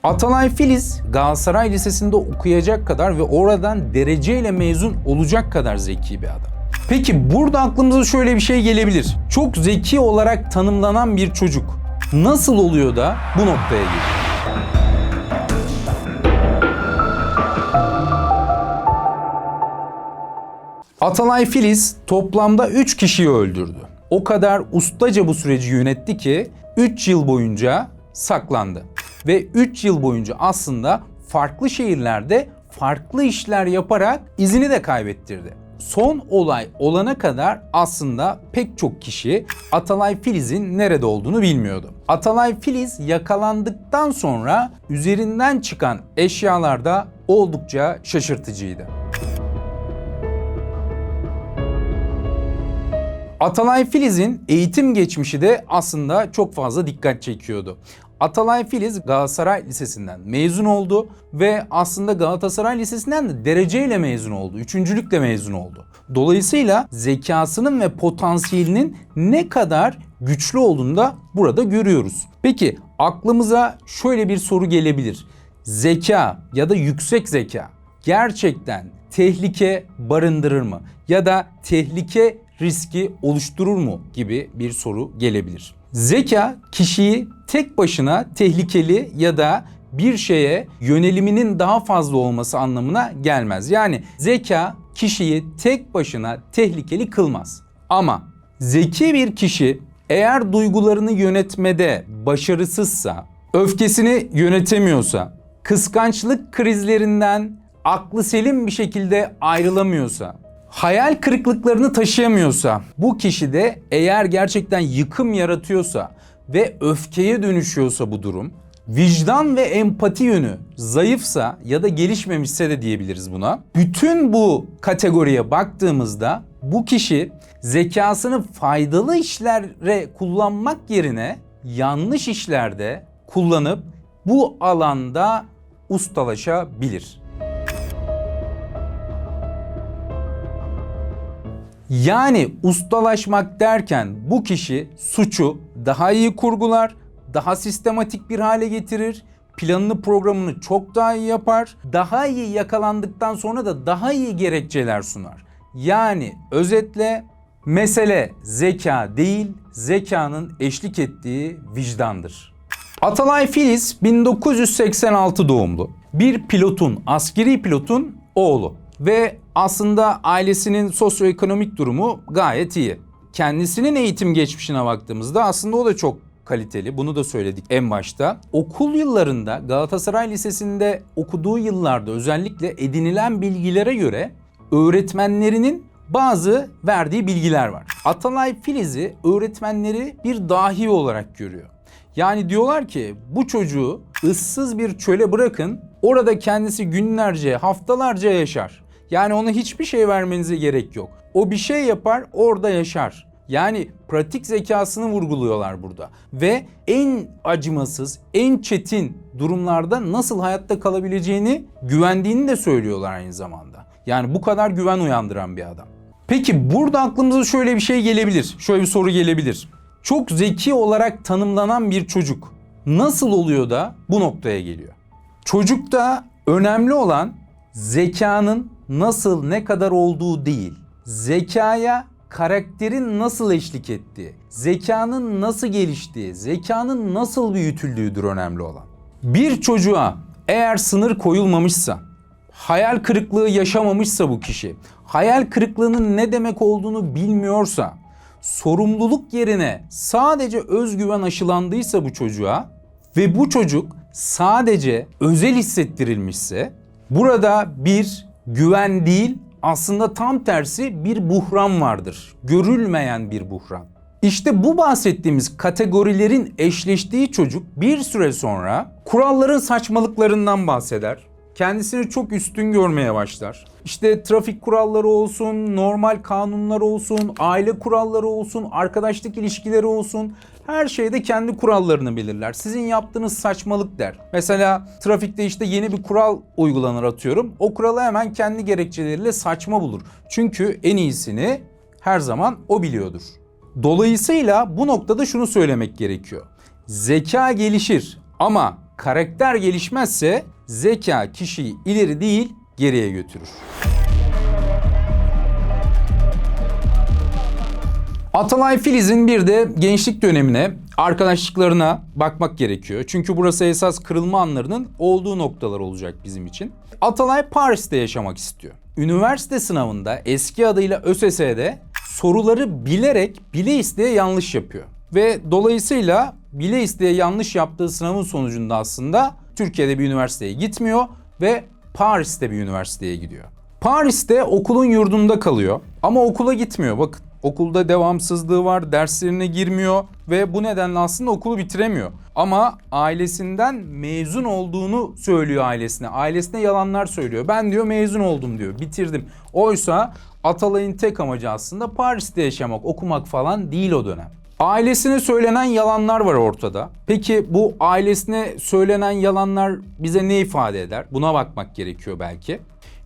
Atalay Filiz Galatasaray Lisesi'nde okuyacak kadar ve oradan dereceyle mezun olacak kadar zeki bir adam. Peki burada aklımıza şöyle bir şey gelebilir. Çok zeki olarak tanımlanan bir çocuk nasıl oluyor da bu noktaya geliyor? Atalay Filiz toplamda 3 kişiyi öldürdü. O kadar ustaca bu süreci yönetti ki 3 yıl boyunca saklandı. Ve 3 yıl boyunca aslında farklı şehirlerde farklı işler yaparak izini de kaybettirdi. Son olay olana kadar aslında pek çok kişi Atalay Filiz'in nerede olduğunu bilmiyordu. Atalay Filiz yakalandıktan sonra üzerinden çıkan eşyalar da oldukça şaşırtıcıydı. Atalay Filiz'in eğitim geçmişi de aslında çok fazla dikkat çekiyordu. Atalay Filiz Galatasaray Lisesi'nden mezun oldu ve aslında Galatasaray Lisesi'nden de dereceyle mezun oldu. Üçüncülükle mezun oldu. Dolayısıyla zekasının ve potansiyelinin ne kadar güçlü olduğunu da burada görüyoruz. Peki aklımıza şöyle bir soru gelebilir. Zeka ya da yüksek zeka gerçekten tehlike barındırır mı? Ya da tehlike riski oluşturur mu gibi bir soru gelebilir. Zeka kişiyi tek başına tehlikeli ya da bir şeye yöneliminin daha fazla olması anlamına gelmez. Yani zeka kişiyi tek başına tehlikeli kılmaz. Ama zeki bir kişi eğer duygularını yönetmede başarısızsa, öfkesini yönetemiyorsa, kıskançlık krizlerinden aklı selim bir şekilde ayrılamıyorsa, hayal kırıklıklarını taşıyamıyorsa, bu kişi de eğer gerçekten yıkım yaratıyorsa ve öfkeye dönüşüyorsa bu durum, vicdan ve empati yönü zayıfsa ya da gelişmemişse de diyebiliriz buna. Bütün bu kategoriye baktığımızda bu kişi zekasını faydalı işlere kullanmak yerine yanlış işlerde kullanıp bu alanda ustalaşabilir. Yani ustalaşmak derken bu kişi suçu daha iyi kurgular, daha sistematik bir hale getirir, planını programını çok daha iyi yapar, daha iyi yakalandıktan sonra da daha iyi gerekçeler sunar. Yani özetle mesele zeka değil, zekanın eşlik ettiği vicdandır. Atalay Filiz 1986 doğumlu. Bir pilotun, askeri pilotun oğlu. Ve aslında ailesinin sosyoekonomik durumu gayet iyi. Kendisinin eğitim geçmişine baktığımızda aslında o da çok kaliteli. Bunu da söyledik en başta. Okul yıllarında Galatasaray Lisesi'nde okuduğu yıllarda özellikle edinilen bilgilere göre öğretmenlerinin bazı verdiği bilgiler var. Atalay Filiz'i öğretmenleri bir dahi olarak görüyor. Yani diyorlar ki bu çocuğu ıssız bir çöle bırakın, orada kendisi günlerce, haftalarca yaşar. Yani ona hiçbir şey vermenize gerek yok. O bir şey yapar, orada yaşar. Yani pratik zekasını vurguluyorlar burada. Ve en acımasız, en çetin durumlarda nasıl hayatta kalabileceğini, güvendiğini de söylüyorlar aynı zamanda. Yani bu kadar güven uyandıran bir adam. Peki burada aklımıza şöyle bir şey gelebilir, şöyle bir soru gelebilir. Çok zeki olarak tanımlanan bir çocuk nasıl oluyor da bu noktaya geliyor? Çocukta önemli olan zekanın nasıl, ne kadar olduğu değil. Zekaya karakterin nasıl eşlik ettiği, zekanın nasıl geliştiği, zekanın nasıl büyütüldüğüdür önemli olan. Bir çocuğa eğer sınır koyulmamışsa, hayal kırıklığı yaşamamışsa bu kişi, hayal kırıklığının ne demek olduğunu bilmiyorsa, sorumluluk yerine sadece özgüven aşılandıysa bu çocuğa ve bu çocuk sadece özel hissettirilmişse, burada bir güven değil, aslında tam tersi bir buhran vardır. Görülmeyen bir buhran. İşte bu bahsettiğimiz kategorilerin eşleştiği çocuk bir süre sonra kuralların saçmalıklarından bahseder. Kendisini çok üstün görmeye başlar. İşte trafik kuralları olsun, normal kanunlar olsun, aile kuralları olsun, arkadaşlık ilişkileri olsun. Her şeyde kendi kurallarını belirler. Sizin yaptığınız saçmalık der. Mesela trafikte işte yeni bir kural uygulanır atıyorum. O kuralı hemen kendi gerekçeleriyle saçma bulur. Çünkü en iyisini her zaman o biliyordur. Dolayısıyla bu noktada şunu söylemek gerekiyor. Zeka gelişir ama karakter gelişmezse zeka kişiyi ileri değil geriye götürür. Atalay Filiz'in bir de gençlik dönemine, arkadaşlıklarına bakmak gerekiyor. Çünkü burası esas kırılma anlarının olduğu noktalar olacak bizim için. Atalay Paris'te yaşamak istiyor. Üniversite sınavında eski adıyla ÖSS'de soruları bilerek bile isteye yanlış yapıyor. Ve dolayısıyla bile isteye yanlış yaptığı sınavın sonucunda aslında Türkiye'de bir üniversiteye gitmiyor ve Paris'te bir üniversiteye gidiyor. Paris'te okulun yurdunda kalıyor ama okula gitmiyor. Bakın, okulda devamsızlığı var, derslerine girmiyor ve bu nedenle aslında okulu bitiremiyor. Ama ailesinden mezun olduğunu söylüyor ailesine. Ailesine yalanlar söylüyor. Ben diyor mezun oldum diyor, bitirdim. Oysa Atalay'ın tek amacı aslında Paris'te yaşamak, okumak falan değil o dönem. Ailesine söylenen yalanlar var ortada. Peki bu ailesine söylenen yalanlar bize ne ifade eder? Buna bakmak gerekiyor belki.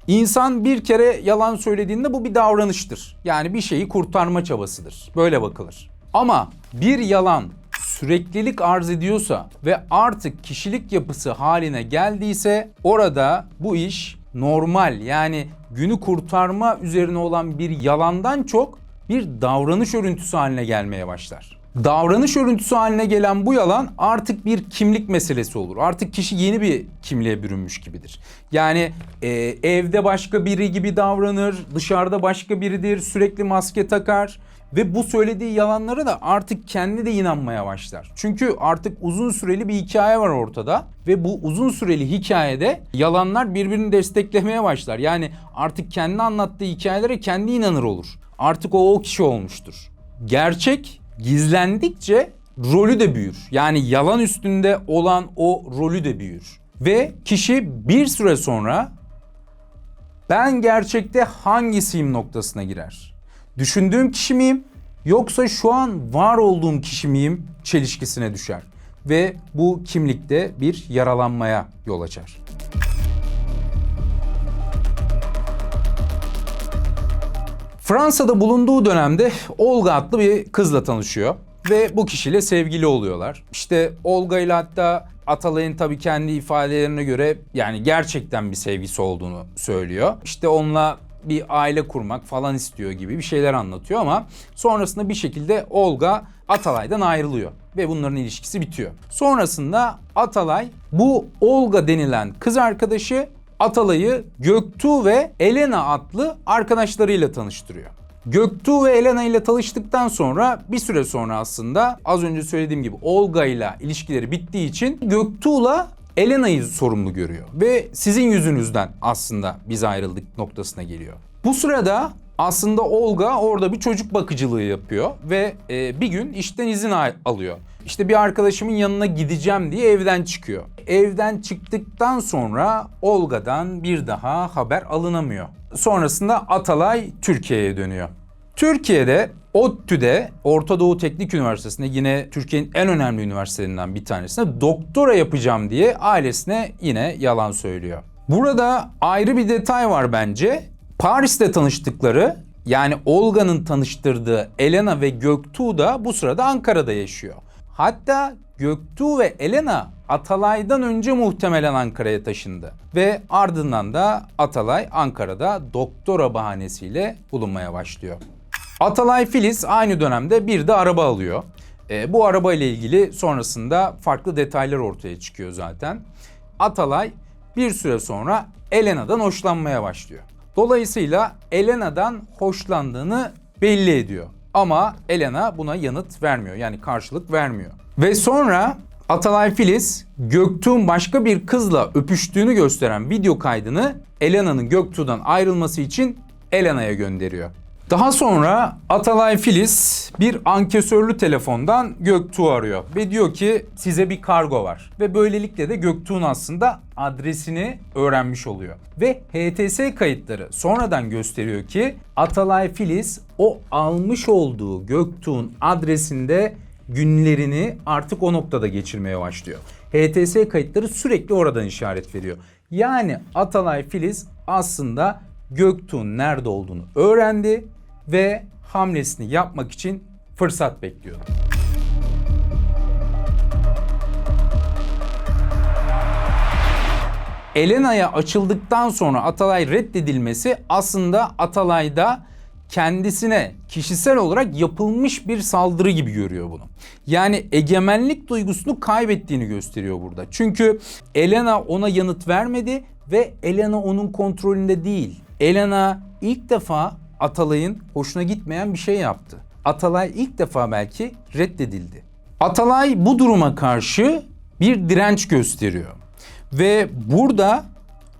İnsan bir kere yalan söylediğinde bu bir davranıştır. Yani bir şeyi kurtarma çabasıdır. Böyle bakılır. Ama bir yalan süreklilik arz ediyorsa ve artık kişilik yapısı haline geldiyse orada bu iş normal, yani günü kurtarma üzerine olan bir yalandan çok bir davranış örüntüsü haline gelmeye başlar. Davranış örüntüsü haline gelen bu yalan artık bir kimlik meselesi olur. Artık kişi yeni bir kimliğe bürünmüş gibidir. Yani evde başka biri gibi davranır, dışarıda başka biridir, sürekli maske takar ve bu söylediği yalanlara da artık kendi de inanmaya başlar. Çünkü artık uzun süreli bir hikaye var ortada ve bu uzun süreli hikayede yalanlar birbirini desteklemeye başlar. Yani artık kendi anlattığı hikayelere kendi inanır olur. Artık o kişi olmuştur. Gerçek gizlendikçe rolü de büyür. Yani yalan üstünde olan o rolü de büyür. Ve kişi bir süre sonra ben gerçekte hangisiyim noktasına girer. Düşündüğüm kişi miyim yoksa şu an var olduğum kişi miyim çelişkisine düşer. Ve bu kimlikte bir yaralanmaya yol açar. Fransa'da bulunduğu dönemde Olga adlı bir kızla tanışıyor ve bu kişiyle sevgili oluyorlar. İşte Olga ile hatta Atalay'ın tabii kendi ifadelerine göre yani gerçekten bir sevgisi olduğunu söylüyor. İşte onunla bir aile kurmak falan istiyor gibi bir şeyler anlatıyor ama sonrasında bir şekilde Olga Atalay'dan ayrılıyor ve bunların ilişkisi bitiyor. Sonrasında Atalay bu Olga denilen kız arkadaşı Atalay'ı Göktuğ ve Elena adlı arkadaşlarıyla tanıştırıyor. Göktuğ ve Elena ile tanıştıktan sonra bir süre sonra aslında az önce söylediğim gibi Olga ile ilişkileri bittiği için Göktuğ'la Elena'yı sorumlu görüyor. Ve sizin yüzünüzden aslında biz ayrıldık noktasına geliyor. Bu sırada aslında Olga orada bir çocuk bakıcılığı yapıyor ve bir gün işten izin alıyor. İşte bir arkadaşımın yanına gideceğim diye evden çıkıyor. Evden çıktıktan sonra Olga'dan bir daha haber alınamıyor. Sonrasında Atalay Türkiye'ye dönüyor. Türkiye'de ODTÜ'de, Orta Doğu Teknik Üniversitesi'nde, yine Türkiye'nin en önemli üniversitelerinden bir tanesinde doktora yapacağım diye ailesine yine yalan söylüyor. Burada ayrı bir detay var bence. Paris'te tanıştıkları, yani Olga'nın tanıştırdığı Elena ve Göktuğ da bu sırada Ankara'da yaşıyor. Hatta Göktuğ ve Elena Atalay'dan önce muhtemelen Ankara'ya taşındı. Ve ardından da Atalay Ankara'da doktora bahanesiyle bulunmaya başlıyor. Atalay Filiz aynı dönemde bir de araba alıyor. Bu araba ile ilgili sonrasında farklı detaylar ortaya çıkıyor zaten. Atalay bir süre sonra Elena'dan hoşlanmaya başlıyor. Dolayısıyla Elena'dan hoşlandığını belli ediyor. Ama Elena buna yanıt vermiyor, yani karşılık vermiyor. Ve sonra Atalay Filiz Göktuğ'un başka bir kızla öpüştüğünü gösteren video kaydını Elena'nın Göktuğ'dan ayrılması için Elena'ya gönderiyor. Daha sonra Atalay Filiz bir ankesörlü telefondan Göktuğ'u arıyor ve diyor ki size bir kargo var. Ve böylelikle de Göktuğ'un aslında adresini öğrenmiş oluyor. Ve HTS kayıtları sonradan gösteriyor ki Atalay Filiz o almış olduğu Göktuğ'un adresinde günlerini artık o noktada geçirmeye başlıyor. HTS kayıtları sürekli oradan işaret veriyor. Yani Atalay Filiz aslında Göktuğ'un nerede olduğunu öğrendi ve hamlesini yapmak için fırsat bekliyordu. Elena'ya açıldıktan sonra Atalay reddedilmesi aslında Atalay'da kendisine kişisel olarak yapılmış bir saldırı gibi görüyor bunu. Yani egemenlik duygusunu kaybettiğini gösteriyor burada. Çünkü Elena ona yanıt vermedi ve Elena onun kontrolünde değil. Elena ilk defa Atalay'ın hoşuna gitmeyen bir şey yaptı. Atalay ilk defa belki reddedildi. Atalay bu duruma karşı bir direnç gösteriyor. Ve burada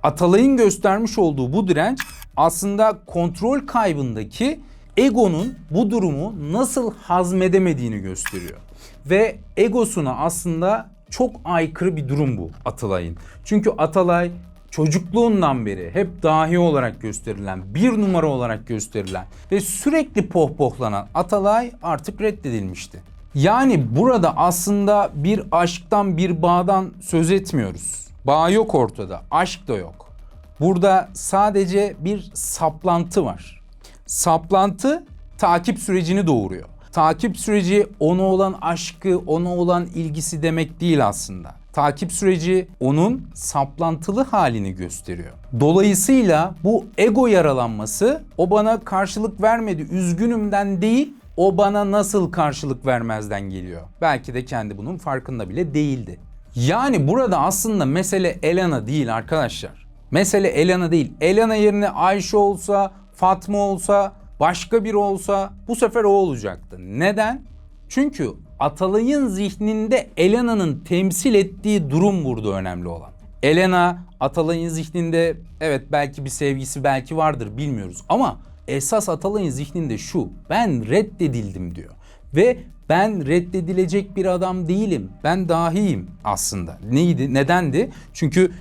Atalay'ın göstermiş olduğu bu direnç aslında kontrol kaybındaki egonun bu durumu nasıl hazmedemediğini gösteriyor. Ve egosuna aslında çok aykırı bir durum bu Atalay'ın. Çünkü Atalay çocukluğundan beri hep dahi olarak gösterilen, bir numara olarak gösterilen ve sürekli pohpohlanan Atalay artık reddedilmişti. Yani burada aslında bir aşktan, bir bağdan söz etmiyoruz. Bağ yok ortada, aşk da yok. Burada sadece bir saplantı var. Saplantı takip sürecini doğuruyor. Takip süreci ona olan aşkı, ona olan ilgisi demek değil aslında. Takip süreci onun saplantılı halini gösteriyor. Dolayısıyla bu ego yaralanması o bana karşılık vermedi, üzgünümden değil, o bana nasıl karşılık vermezden geliyor. Belki de kendi bunun farkında bile değildi. Yani burada aslında mesele Elena değil arkadaşlar. Mesele Elena değil. Elena yerine Ayşe olsa, Fatma olsa, başka biri olsa bu sefer o olacaktı. Neden? Çünkü Atalay'ın zihninde Elena'nın temsil ettiği durum burada önemli olan. Elena Atalay'ın zihninde evet belki bir sevgisi belki vardır bilmiyoruz ama esas Atalay'ın zihninde şu: ben reddedildim diyor. Ve ben reddedilecek bir adam değilim. Ben dahiyim aslında. Neydi? Nedendi? Çünkü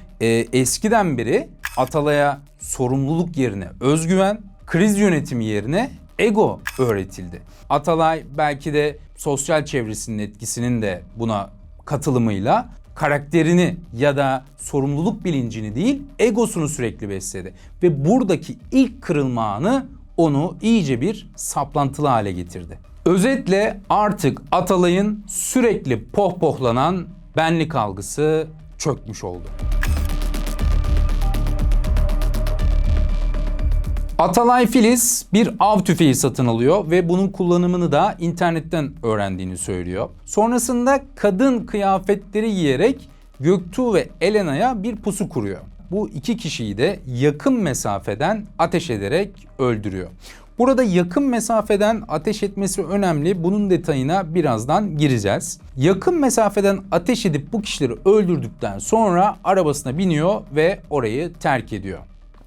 eskiden beri Atalay'a sorumluluk yerine özgüven, kriz yönetimi yerine ego öğretildi. Atalay belki de sosyal çevresinin etkisinin de buna katılımıyla karakterini ya da sorumluluk bilincini değil, egosunu sürekli besledi. Ve buradaki ilk kırılma anı onu iyice bir saplantılı hale getirdi. Özetle artık Atalay'ın sürekli pohpohlanan benlik algısı çökmüş oldu. Atalay Filiz bir av tüfeği satın alıyor ve bunun kullanımını da internetten öğrendiğini söylüyor. Sonrasında kadın kıyafetleri giyerek Göktuğ ve Elena'ya bir pusu kuruyor. Bu iki kişiyi de yakın mesafeden ateş ederek öldürüyor. Burada yakın mesafeden ateş etmesi önemli. Bunun detayına birazdan gireceğiz. Yakın mesafeden ateş edip bu kişileri öldürdükten sonra arabasına biniyor ve orayı terk ediyor.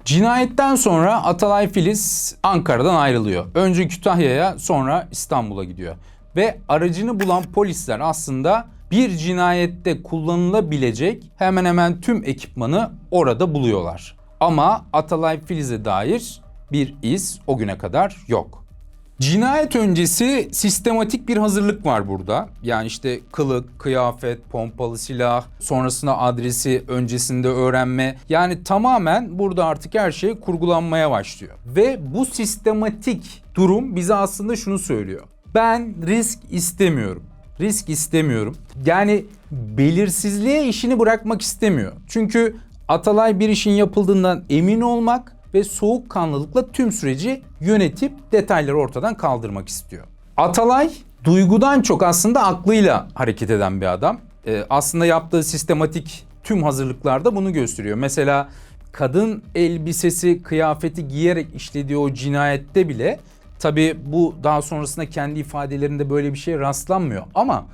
Cinayetten sonra Atalay Filiz Ankara'dan ayrılıyor. Önce Kütahya'ya, sonra İstanbul'a gidiyor. Ve aracını bulan polisler aslında bir cinayette kullanılabilecek hemen hemen tüm ekipmanı orada buluyorlar. Ama Atalay Filiz'e dair bir iz o güne kadar yok. Cinayet öncesi sistematik bir hazırlık var burada. Yani işte kılık, kıyafet, pompalı silah, sonrasında adresi öncesinde öğrenme. Yani tamamen burada artık her şey kurgulanmaya başlıyor. Ve bu sistematik durum bize aslında şunu söylüyor: ben risk istemiyorum. Risk istemiyorum. Yani belirsizliğe işini bırakmak istemiyor. Çünkü Atalay bir işin yapıldığından emin olmak ve soğukkanlılıkla tüm süreci yönetip detayları ortadan kaldırmak istiyor. Atalay duygudan çok aslında aklıyla hareket eden bir adam. Aslında yaptığı sistematik tüm hazırlıklarda bunu gösteriyor. Mesela kadın elbisesi, kıyafeti giyerek işlediği o cinayette bile, tabii bu daha sonrasında kendi ifadelerinde böyle bir şey rastlanmıyor. Ama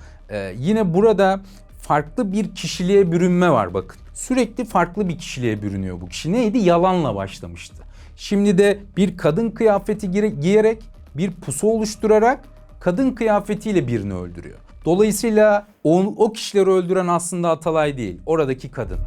yine burada farklı bir kişiliğe bürünme var bakın. Sürekli farklı bir kişiliğe bürünüyor bu kişi. Neydi? Yalanla başlamıştı. Şimdi de bir kadın kıyafeti giyerek, bir pusu oluşturarak kadın kıyafetiyle birini öldürüyor. Dolayısıyla o kişileri öldüren aslında Atalay değil, oradaki kadın.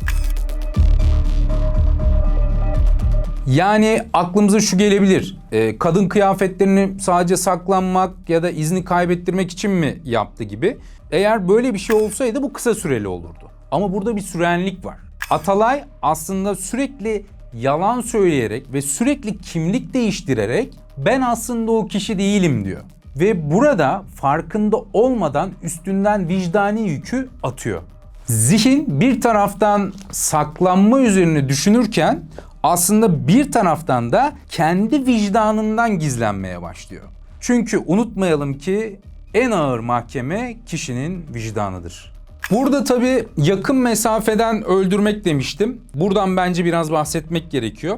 Yani aklımıza şu gelebilir: kadın kıyafetlerini sadece saklanmak ya da izni kaybettirmek için mi yaptı gibi. Eğer böyle bir şey olsaydı bu kısa süreli olurdu. Ama burada bir sürenlik var. Atalay aslında sürekli yalan söyleyerek ve sürekli kimlik değiştirerek ben aslında o kişi değilim diyor. Ve burada farkında olmadan üstünden vicdani yükü atıyor. Zihin bir taraftan saklanma üzerine düşünürken aslında bir taraftan da kendi vicdanından gizlenmeye başlıyor. Çünkü unutmayalım ki en ağır mahkeme kişinin vicdanıdır. Burada tabii yakın mesafeden öldürmek demiştim. Buradan bence biraz bahsetmek gerekiyor.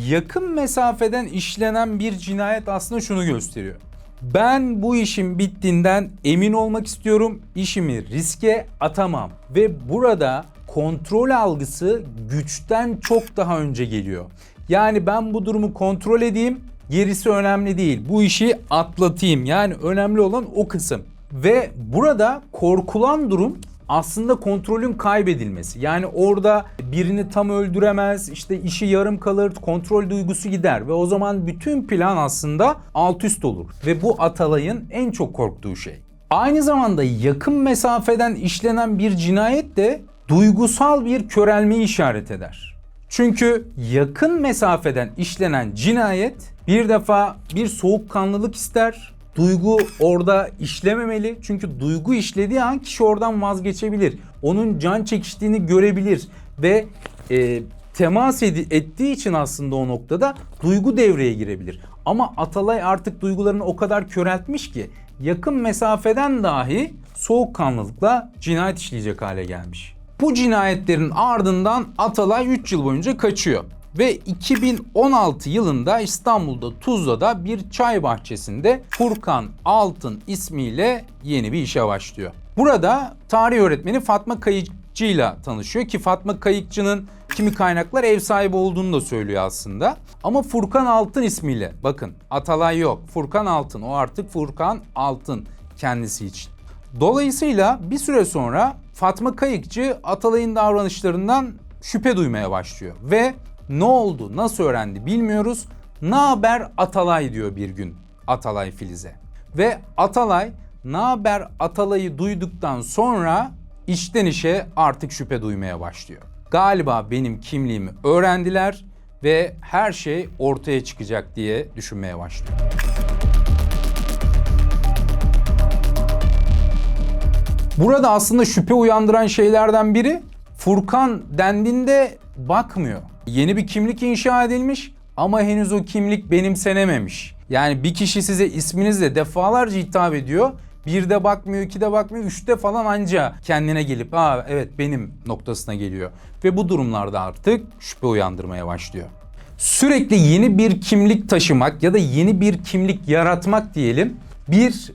Yakın mesafeden işlenen bir cinayet aslında şunu gösteriyor. Ben bu işin bittiğinden emin olmak istiyorum. İşimi riske atamam. Ve burada kontrol algısı güçten çok daha önce geliyor. Yani ben bu durumu kontrol edeyim, gerisi önemli değil. Bu işi atlatayım. Yani önemli olan o kısım. Ve burada korkulan durum aslında kontrolün kaybedilmesi. Yani orada birini tam öldüremez, işte işi yarım kalır, kontrol duygusu gider ve o zaman bütün plan aslında alt üst olur. Ve bu Atalay'ın en çok korktuğu şey. Aynı zamanda yakın mesafeden işlenen bir cinayet de duygusal bir körelmeyi işaret eder. Çünkü yakın mesafeden işlenen cinayet bir defa bir soğukkanlılık ister. Duygu orada işlememeli. Çünkü duygu işlediği an kişi oradan vazgeçebilir. Onun can çekiştiğini görebilir ve temas ettiği için aslında o noktada duygu devreye girebilir. Ama Atalay artık duygularını o kadar köreltmiş ki yakın mesafeden dahi soğukkanlılıkla cinayet işleyecek hale gelmiş. Bu cinayetlerin ardından Atalay 3 yıl boyunca kaçıyor. Ve 2016 yılında İstanbul'da Tuzla'da bir çay bahçesinde Furkan Altın ismiyle yeni bir işe başlıyor. Burada tarih öğretmeni Fatma Kayıkçı ile tanışıyor ki Fatma Kayıkçı'nın kimi kaynaklar ev sahibi olduğunu da söylüyor aslında. Ama Furkan Altın ismiyle, bakın Atalay yok, Furkan Altın, o artık Furkan Altın kendisi için. Dolayısıyla bir süre sonra Fatma Kayıkçı Atalay'ın davranışlarından şüphe duymaya başlıyor ve ne oldu, nasıl öğrendi bilmiyoruz. "Ne haber Atalay?" diyor bir gün Atalay Filiz'e. Ve Atalay "Ne haber Atalay'ı duyduktan sonra içten içe artık şüphe duymaya başlıyor. Galiba benim kimliğimi öğrendiler ve her şey ortaya çıkacak diye düşünmeye başlıyor. Burada aslında şüphe uyandıran şeylerden biri Furkan dendiğinde bakmıyor. Yeni bir kimlik inşa edilmiş ama henüz o kimlik benimsenememiş. Yani bir kişi size isminizle defalarca hitap ediyor. Bir de bakmıyor, iki de bakmıyor, üçte falan anca kendine gelip "Aa evet benim" noktasına geliyor. Ve bu durumlarda artık şüphe uyandırmaya başlıyor. Sürekli yeni bir kimlik taşımak ya da yeni bir kimlik yaratmak diyelim bir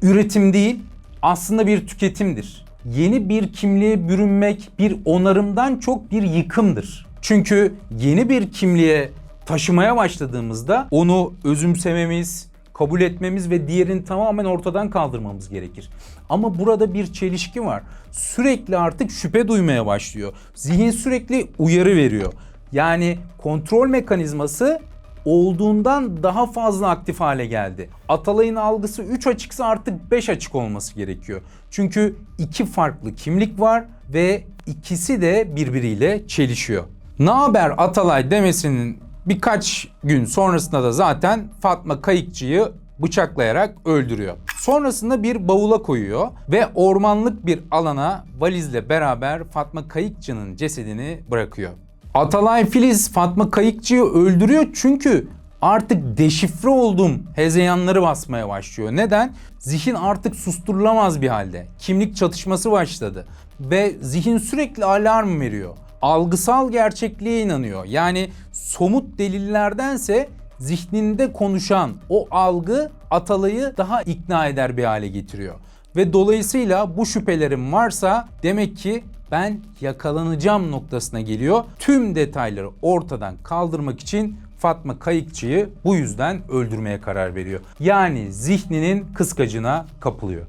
üretim değil, aslında bir tüketimdir. Yeni bir kimliğe bürünmek bir onarımdan çok bir yıkımdır. Çünkü yeni bir kimliğe taşımaya başladığımızda onu özümsememiz, kabul etmemiz ve diğerini tamamen ortadan kaldırmamız gerekir. Ama burada bir çelişki var. Sürekli artık şüphe duymaya başlıyor. Zihin sürekli uyarı veriyor. Yani kontrol mekanizması olduğundan daha fazla aktif hale geldi. Atalay'ın algısı 3 açıksa artık 5 açık olması gerekiyor. Çünkü iki farklı kimlik var ve ikisi de birbiriyle çelişiyor. "Ne haber Atalay?" demesinin birkaç gün sonrasında da zaten Fatma Kayıkçı'yı bıçaklayarak öldürüyor. Sonrasında bir bavula koyuyor ve ormanlık bir alana valizle beraber Fatma Kayıkçı'nın cesedini bırakıyor. Atalay Filiz Fatma Kayıkçı'yı öldürüyor çünkü artık deşifre oldum hezeyanları basmaya başlıyor. Neden? Zihin artık susturulamaz bir halde. Kimlik çatışması başladı ve zihin sürekli alarm veriyor. Algısal gerçekliğe inanıyor. Yani somut delillerdense zihninde konuşan o algı Atalay'ı daha ikna eder bir hale getiriyor. Ve dolayısıyla bu şüphelerim varsa demek ki ben yakalanacağım noktasına geliyor. Tüm detayları ortadan kaldırmak için Fatma Kayıkçı'yı bu yüzden öldürmeye karar veriyor. Yani zihninin kıskacına kapılıyor.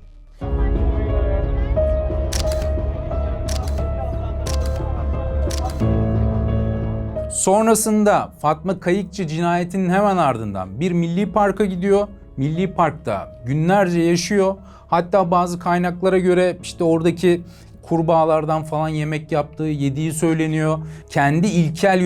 Sonrasında Fatma Kayıkçı cinayetinin hemen ardından bir milli parka gidiyor. Milli parkta günlerce yaşıyor. Hatta bazı kaynaklara göre işte oradaki kurbağalardan falan yemek yaptığı, yediği söyleniyor. Kendi ilkel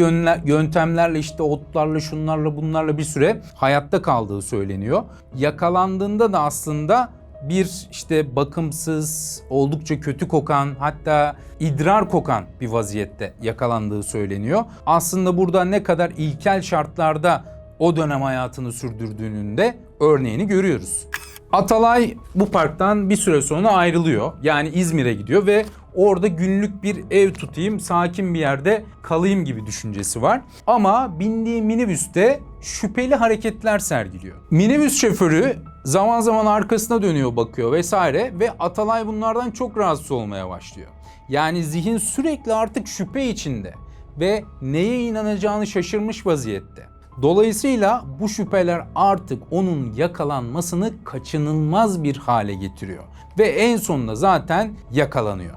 yöntemlerle işte otlarla, şunlarla, bunlarla bir süre hayatta kaldığı söyleniyor. Yakalandığında da aslında bir işte bakımsız, oldukça kötü kokan, hatta idrar kokan bir vaziyette yakalandığı söyleniyor. Aslında burada ne kadar ilkel şartlarda o dönem hayatını sürdürdüğünün de örneğini görüyoruz. Atalay bu parktan bir süre sonra ayrılıyor. Yani İzmir'e gidiyor ve orada günlük bir ev tutayım, sakin bir yerde kalayım gibi düşüncesi var. Ama bindiği minibüste şüpheli hareketler sergiliyor. Minibüs şoförü zaman zaman arkasına dönüyor, bakıyor vesaire ve Atalay bunlardan çok rahatsız olmaya başlıyor. Yani zihin sürekli artık şüphe içinde ve neye inanacağını şaşırmış vaziyette. Dolayısıyla bu şüpheler artık onun yakalanmasını kaçınılmaz bir hale getiriyor. Ve en sonunda zaten yakalanıyor.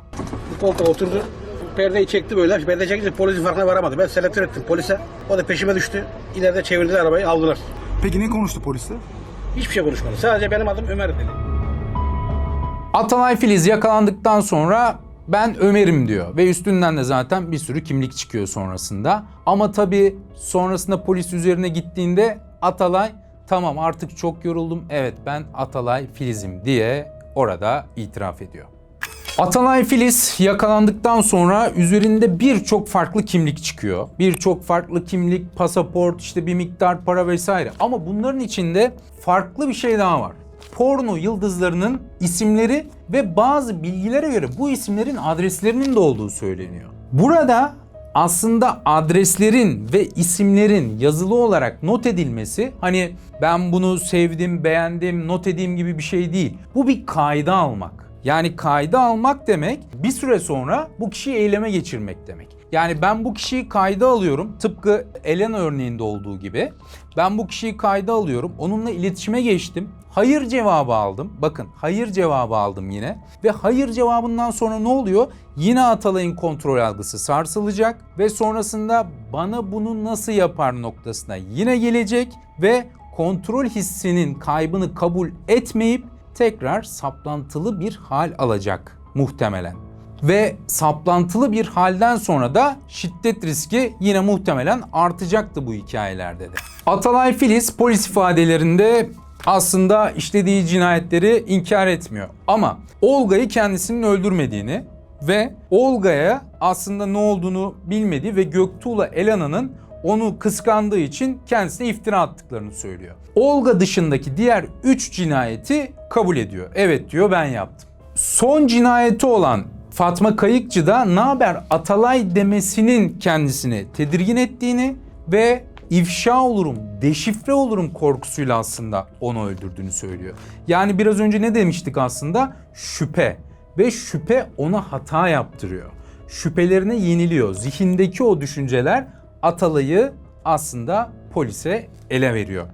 Bu koltuğa oturdu. Perdeyi çekti böyle. Perde çekince polisin farkına varamadı. Ben selektör ettim polise. O da peşime düştü. İleride çevirdiler arabayı, aldılar. Peki ne konuştu polisle? Hiçbir şey konuşmadı. Sadece benim adım Ömer dedi. Atalay Filiz yakalandıktan sonra ben Ömer'im diyor ve üstünden de zaten bir sürü kimlik çıkıyor sonrasında. Ama tabii sonrasında polis üzerine gittiğinde Atalay tamam artık çok yoruldum, evet ben Atalay Filiz'im diye orada itiraf ediyor. Atalay Filiz yakalandıktan sonra üzerinde birçok farklı kimlik çıkıyor. Birçok farklı kimlik, pasaport, işte bir miktar para vesaire. Ama bunların içinde farklı bir şey daha var. Porno yıldızlarının isimleri ve bazı bilgilere göre bu isimlerin adreslerinin de olduğu söyleniyor. Burada aslında adreslerin ve isimlerin yazılı olarak not edilmesi, hani ben bunu sevdim, beğendim, not edeyim gibi bir şey değil. Bu bir kayda almak. Yani kayda almak demek bir süre sonra bu kişiyi eyleme geçirmek demek. Yani ben bu kişiyi kayda alıyorum, tıpkı Elena örneğinde olduğu gibi. Ben bu kişiyi kayda alıyorum, onunla iletişime geçtim. Hayır cevabı aldım. Bakın hayır cevabı aldım yine. Ve hayır cevabından sonra ne oluyor? Yine Atalay'ın kontrol algısı sarsılacak ve sonrasında bana bunu nasıl yapar noktasına yine gelecek ve kontrol hissinin kaybını kabul etmeyip tekrar saplantılı bir hal alacak muhtemelen. Ve saplantılı bir halden sonra da şiddet riski yine muhtemelen artacaktı bu hikayelerde de. Atalay Filiz polis ifadelerinde aslında işlediği cinayetleri inkar etmiyor. Ama Olga'yı kendisinin öldürmediğini ve Olga'ya aslında ne olduğunu bilmediği ve Göktuğ'la Elana'nın onu kıskandığı için kendisine iftira attıklarını söylüyor. Olga dışındaki diğer 3 cinayeti kabul ediyor. Evet diyor, ben yaptım. Son cinayeti olan Fatma Kayıkçı da "naber Atalay" demesinin kendisini tedirgin ettiğini ve ifşa olurum, deşifre olurum korkusuyla aslında onu öldürdüğünü söylüyor. Yani biraz önce ne demiştik aslında? Şüphe. Ve şüphe ona hata yaptırıyor. Şüphelerine yeniliyor. Zihindeki o düşünceler Atalay'ı aslında polise ele veriyor.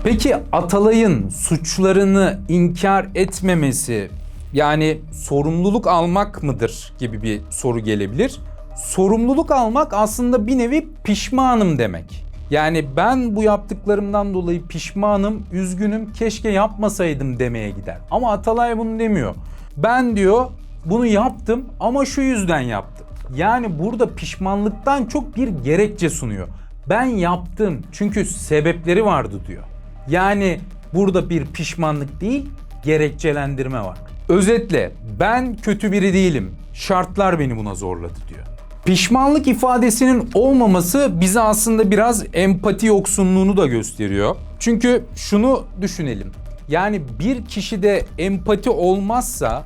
Peki Atalay'ın suçlarını inkar etmemesi, yani sorumluluk almak mıdır gibi bir soru gelebilir. Sorumluluk almak aslında bir nevi pişmanım demek. Yani ben bu yaptıklarımdan dolayı pişmanım, üzgünüm, keşke yapmasaydım demeye gider. Ama Atalay bunu demiyor. Ben diyor bunu yaptım ama şu yüzden yaptım. Yani burada pişmanlıktan çok bir gerekçe sunuyor. Ben yaptım çünkü sebepleri vardı diyor. Yani burada bir pişmanlık değil, gerekçelendirme var. Özetle ben kötü biri değilim, şartlar beni buna zorladı diyor. Pişmanlık ifadesinin olmaması bize aslında biraz empati yoksunluğunu da gösteriyor. Çünkü şunu düşünelim. Yani bir kişide empati olmazsa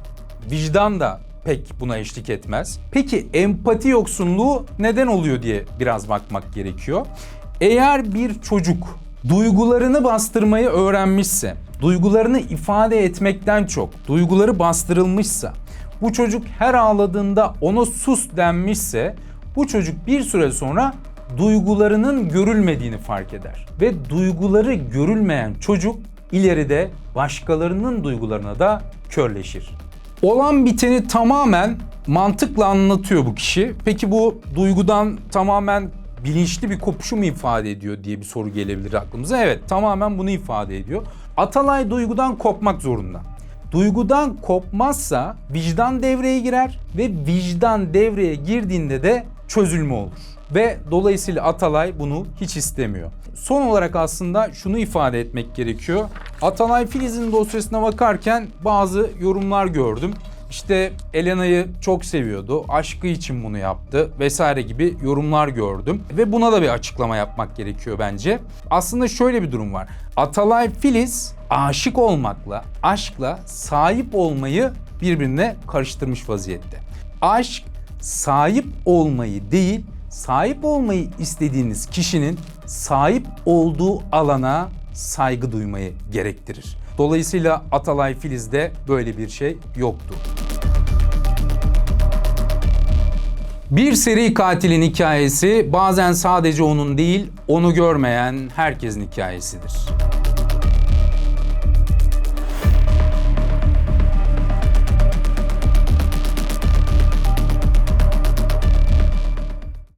vicdan da pek buna eşlik etmez. Peki empati yoksunluğu neden oluyor diye biraz bakmak gerekiyor. Eğer bir çocuk duygularını bastırmayı öğrenmişse, duygularını ifade etmekten çok duyguları bastırılmışsa, bu çocuk her ağladığında ona sus denmişse, bu çocuk bir süre sonra duygularının görülmediğini fark eder. Ve duyguları görülmeyen çocuk ileride başkalarının duygularına da körleşir. Olan biteni tamamen mantıkla anlatıyor bu kişi. Peki bu duygudan tamamen bilinçli bir kopuşu mu ifade ediyor diye bir soru gelebilir aklımıza. Evet, tamamen bunu ifade ediyor. Atalay duygudan kopmak zorunda. Duygudan kopmazsa vicdan devreye girer ve vicdan devreye girdiğinde de çözülme olur. Ve dolayısıyla Atalay bunu hiç istemiyor. son olarak aslında şunu ifade etmek gerekiyor. Atalay Filiz'in dosyasına bakarken bazı yorumlar gördüm. İşte Elena'yı çok seviyordu, aşkı için bunu yaptı vesaire gibi yorumlar gördüm. Ve buna da bir açıklama yapmak gerekiyor bence. Aslında şöyle bir durum var. Atalay Filiz aşık olmakla, aşkla sahip olmayı birbirine karıştırmış vaziyette. Aşk sahip olmayı değil, sahip olmayı istediğiniz kişinin sahip olduğu alana saygı duymayı gerektirir. Dolayısıyla Atalay Filiz'de böyle bir şey yoktu. Bir seri katilin hikayesi bazen sadece onun değil, onu görmeyen herkesin hikayesidir.